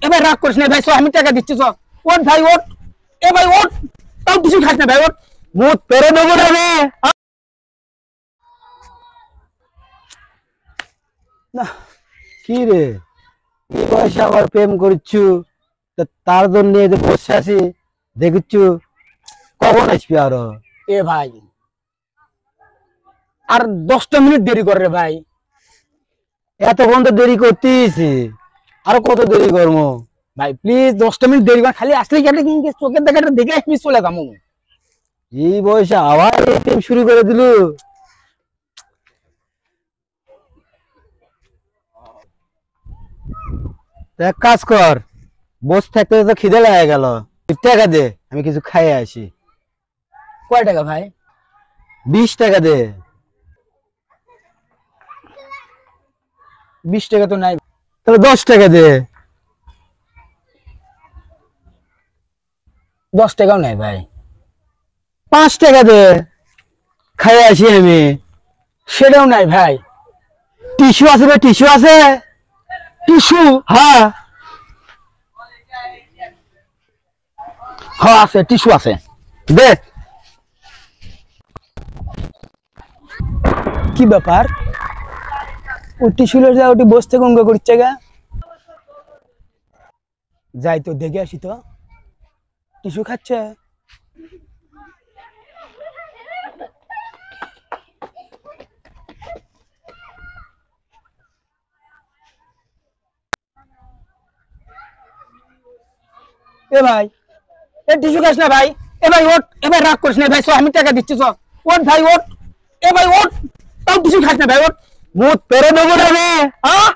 এবার রাগ করিস না ভাই, আমি টাকা দিচ্ছি। ওট ভাই ওট, এ ভাই ওট, তাও কিছু খাস না ভাই, ওট। মুখ পেরে দেবো রে। না কি রে, এই বয়সে আবার প্রেম করছু, তার জন্য বসে আছি দেখছু, কখন আসবি আরো? এ ভাই আর 10টা মিনিট দেরি করে রে ভাই। এতক্ষণ তো দেরি করতেইছি, আরো কত দেরি করবো? ভাই প্লিজ 10টা মিনিট দেরি কর, খালি আসলে কেটে কি চোখের দেখাটা দেখে আসবি, চলে যাবো। এই বয়সে আবার এই প্রেম শুরু করে দিলু। এক কাজ কর, বসে থাকতে তো খিদে লেগে গেল, টাকা দে আমি কিছু খাইয়ে আসি। কয় টাকা ভাই? 20 টাকা দে। 20 টাকা তো নাই। তাহলে 10 টাকা দে। 10 টাকাও নাই ভাই। 5 টাকা দে, খাইয়ে আসি আমি। সেটাও নাই ভাই। টিস্যু আছে ভাই, টিস্যু আছে? টিস্যু? হ্যাঁ হ্যাঁ আছে, টিস্যু আছে। দে। কি ব্যাপার, ও টিস্যু যা ওটি বসে থেকে অঙ্গ করছে গা। যাই তো দেখে আসি তো, টিস্যু খাচ্ছে। এ ভাই, এ টিস্যু খাস না ভাই। এ ভাই ওট, এবার রাগ করিস না ভাই, আমি টাকা দিচ্ছি। ওট ভাই ওট, এ ভাই ওট, তাও টিস্যু খাস না ভাই, ওট। মুখ পেরে দেবো রে। হ্যাঁ